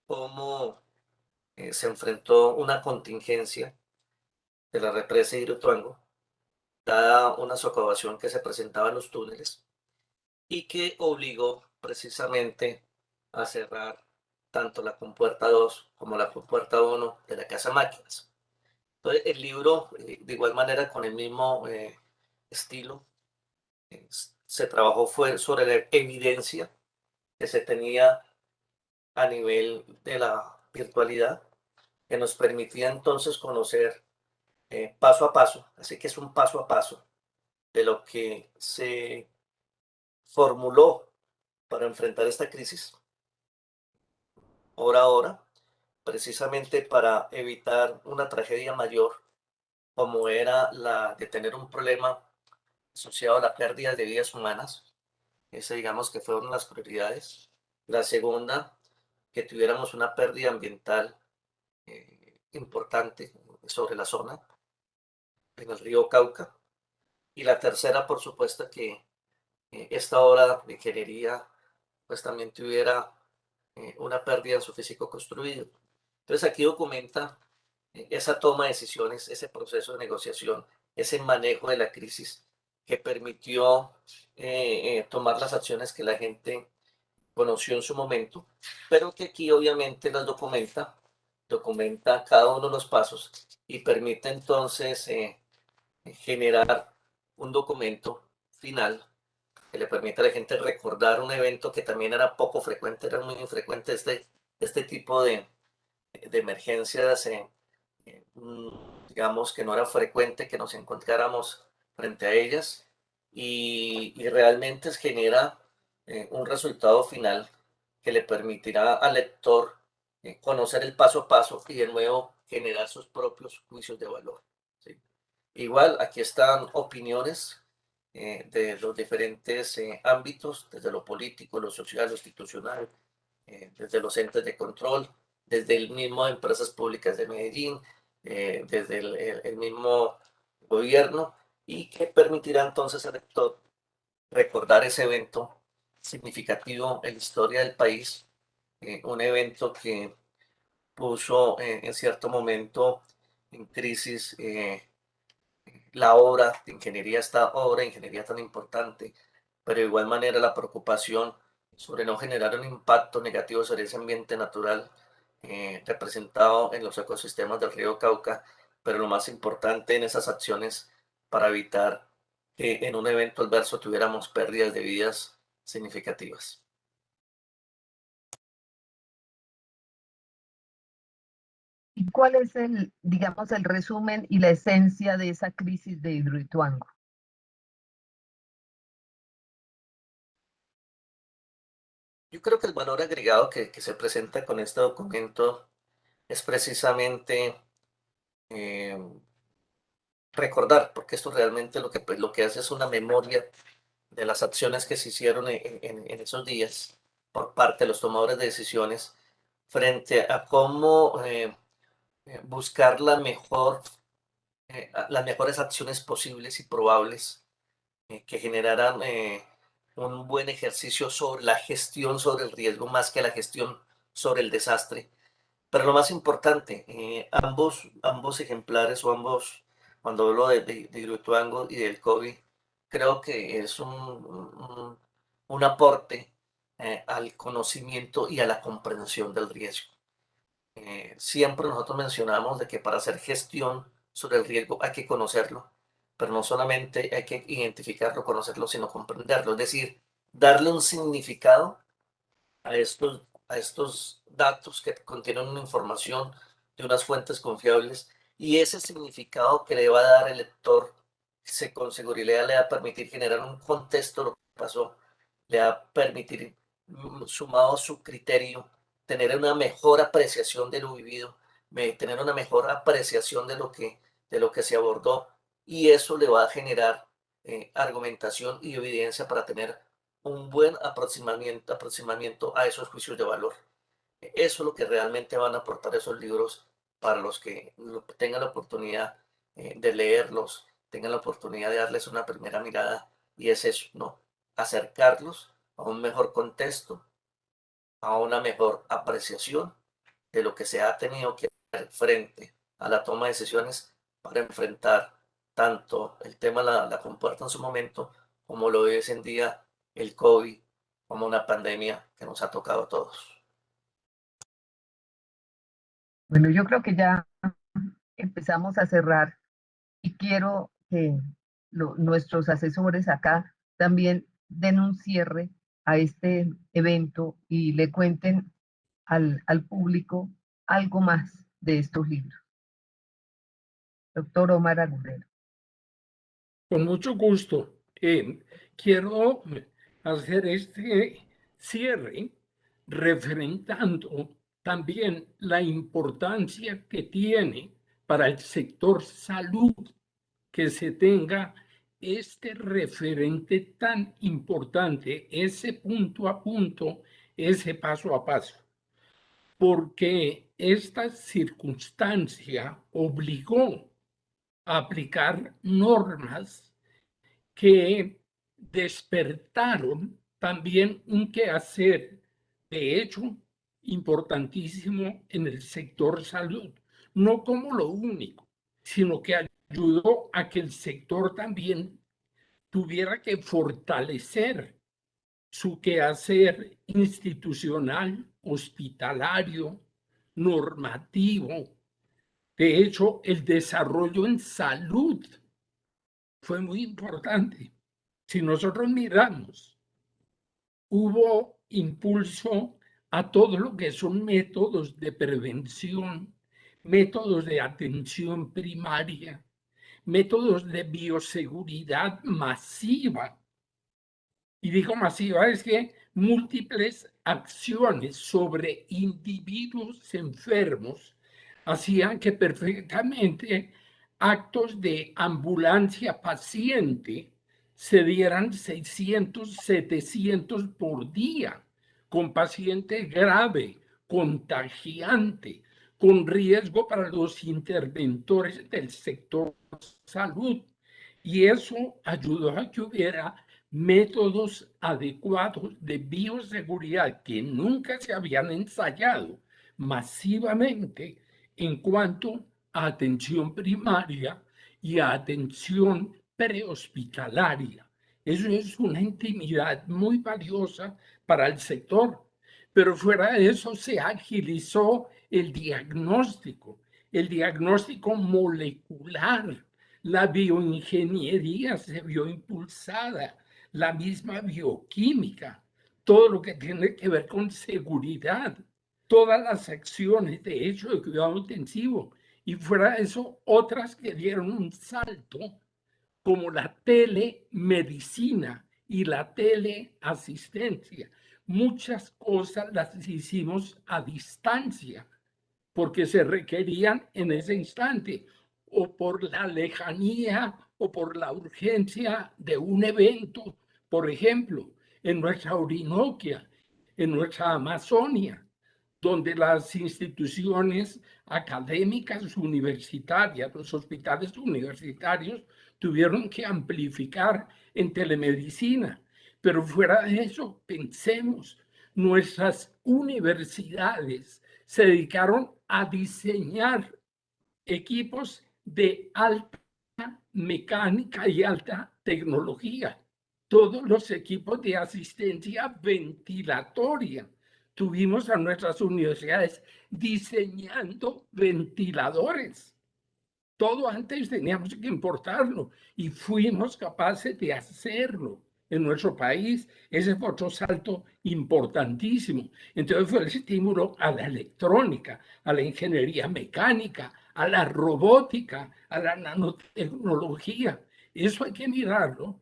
cómo se enfrentó una contingencia de la represa de Hidroituango, dada una socavación que se presentaba en los túneles y que obligó precisamente a cerrar tanto la compuerta 2 como la compuerta 1 de la Casa Máquinas. Entonces, el libro, de igual manera, con el mismo estilo, se trabajó fue sobre la evidencia que se tenía a nivel de la virtualidad, que nos permitía entonces conocer paso a paso, así que es un paso a paso de lo que se formuló para enfrentar esta crisis, hora a hora, precisamente para evitar una tragedia mayor, como era la de tener un problema asociado a la pérdida de vidas humanas. Ese digamos que fueron las prioridades. La segunda, que tuviéramos una pérdida ambiental importante sobre la zona, en el río Cauca. Y la tercera, por supuesto, que esta obra de ingeniería pues también tuviera una pérdida en su físico construido. Entonces aquí documenta esa toma de decisiones, ese proceso de negociación, ese manejo de la crisis que permitió tomar las acciones que la gente conoció en su momento, pero que aquí obviamente las documenta cada uno de los pasos y permite entonces generar un documento final que le permite a la gente recordar un evento que también era poco frecuente, era muy infrecuente este tipo de emergencias, digamos que no era frecuente que nos encontráramos frente a ellas y realmente genera un resultado final que le permitirá al lector conocer el paso a paso y de nuevo generar sus propios juicios de valor. ¿Sí? Igual, aquí están opiniones de los diferentes ámbitos, desde lo político, lo social, lo institucional, desde los entes de control, desde el mismo Empresas Públicas de Medellín, desde el mismo gobierno, y que permitirá entonces al lector recordar ese evento significativo en la historia del país, un evento que puso en cierto momento en crisis la obra de ingeniería, esta obra de ingeniería tan importante, pero de igual manera la preocupación sobre no generar un impacto negativo sobre ese ambiente natural representado en los ecosistemas del río Cauca, pero lo más importante en esas acciones para evitar que en un evento adverso tuviéramos pérdidas de vidas significativas. ¿Y cuál es el, digamos, el resumen y la esencia de esa crisis de Hidroituango? Yo creo que el valor agregado que se presenta con este documento es precisamente eh, recordar, porque esto realmente lo que hace es una memoria de las acciones que se hicieron en esos días por parte de los tomadores de decisiones frente a cómo buscar las mejores acciones posibles y probables que generaran un buen ejercicio sobre la gestión sobre el riesgo más que la gestión sobre el desastre. Pero lo más importante, ambos ejemplares o ambos, cuando hablo de Hidroituango y del COVID, creo que es un aporte al conocimiento y a la comprensión del riesgo. Siempre nosotros mencionamos de que para hacer gestión sobre el riesgo hay que conocerlo, pero no solamente hay que identificarlo, conocerlo, sino comprenderlo, es decir, darle un significado a estos datos que contienen una información de unas fuentes confiables y ese significado que le va a dar el lector con seguridad le va a permitir generar un contexto de lo que pasó, le va a permitir, sumado a su criterio, tener una mejor apreciación de lo vivido, tener una mejor apreciación de lo que se abordó y eso le va a generar argumentación y evidencia para tener un buen aproximamiento a esos juicios de valor. Eso es lo que realmente van a aportar esos libros para los que tengan la oportunidad de leerlos, tengan la oportunidad de darles una primera mirada y es eso, ¿no? Acercarlos a un mejor contexto, a una mejor apreciación de lo que se ha tenido que hacer frente a la toma de decisiones para enfrentar tanto el tema de la compuerta en su momento, como lo es en día el COVID, como una pandemia que nos ha tocado a todos. Bueno, yo creo que ya empezamos a cerrar y quiero que nuestros asesores acá también den un cierre a este evento y le cuenten al público algo más de estos libros. Doctor Omar Agudelo. Con mucho gusto. Quiero hacer este cierre referentando también la importancia que tiene para el sector salud que se tenga este referente tan importante, ese punto a punto, ese paso a paso, porque esta circunstancia obligó a aplicar normas que despertaron también un quehacer, de hecho, importantísimo en el sector salud, no como lo único, sino que ayudó a que el sector también tuviera que fortalecer su quehacer institucional, hospitalario, normativo. De hecho, el desarrollo en salud fue muy importante. Si nosotros miramos, hubo impulso a todo lo que son métodos de prevención, métodos de atención primaria, métodos de bioseguridad masiva. Y digo masiva, es que múltiples acciones sobre individuos enfermos hacían que perfectamente actos de ambulancia paciente se dieran 600, 700 por día, con paciente grave, contagiante, con riesgo para los interventores del sector salud. Y eso ayudó a que hubiera métodos adecuados de bioseguridad que nunca se habían ensayado masivamente en cuanto a atención primaria y a atención prehospitalaria. Eso es una intimidad muy valiosa para el sector. Pero fuera de eso se agilizó el diagnóstico molecular, la bioingeniería se vio impulsada, la misma bioquímica, todo lo que tiene que ver con seguridad, todas las acciones de hecho de cuidado intensivo, y fuera de eso otras que dieron un salto, como la telemedicina y la teleasistencia. Muchas cosas las hicimos a distancia porque se requerían en ese instante, o por la lejanía o por la urgencia de un evento, por ejemplo, en nuestra Orinoquia, en nuestra Amazonia, donde las instituciones académicas universitarias, los hospitales universitarios, tuvieron que amplificar en telemedicina. Pero fuera de eso, pensemos, nuestras universidades se dedicaron a diseñar equipos de alta mecánica y alta tecnología. Todos los equipos de asistencia ventilatoria. Tuvimos a nuestras universidades diseñando ventiladores. Todo antes teníamos que importarlo y fuimos capaces de hacerlo en nuestro país. Ese fue otro salto importantísimo. Entonces fue el estímulo a la electrónica, a la ingeniería mecánica, a la robótica, a la nanotecnología. Eso hay que mirarlo,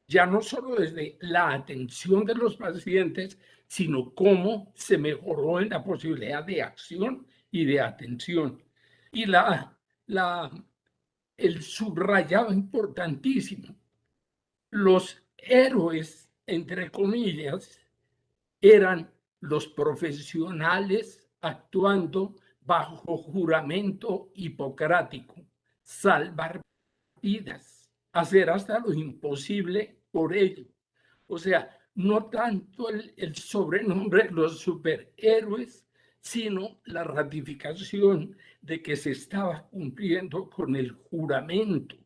ya no solo desde la atención de los pacientes, sino cómo se mejoró en la posibilidad de acción y de atención. Y el subrayado importantísimo, los héroes, entre comillas, eran los profesionales actuando bajo juramento hipocrático, salvar vidas, hacer hasta lo imposible por ello. O sea, no tanto el sobrenombre los superhéroes, sino la ratificación de que se estaba cumpliendo con el juramento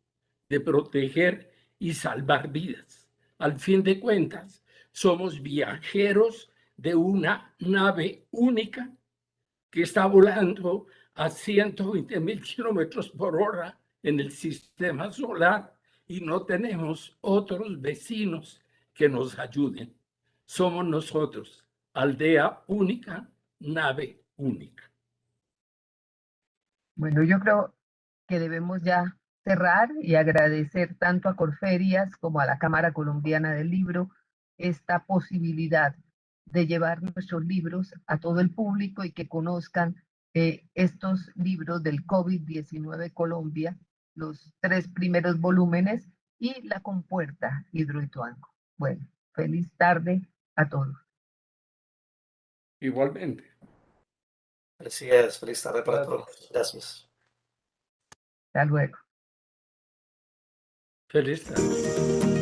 de proteger y salvar vidas. Al fin de cuentas, somos viajeros de una nave única que está volando a 120.000 kilómetros por hora en el sistema solar y no tenemos otros vecinos que nos ayuden. Somos nosotros, aldea única, nave única. Bueno, yo creo que debemos ya cerrar y agradecer tanto a Corferias como a la Cámara Colombiana del Libro esta posibilidad de llevar nuestros libros a todo el público y que conozcan estos libros del COVID-19 Colombia, los 3 primeros volúmenes y La Compuerta Hidroituango. Bueno, feliz tarde a todos. Igualmente. Así es, feliz tarde para todos. Gracias. Hasta luego. Feliz tarde.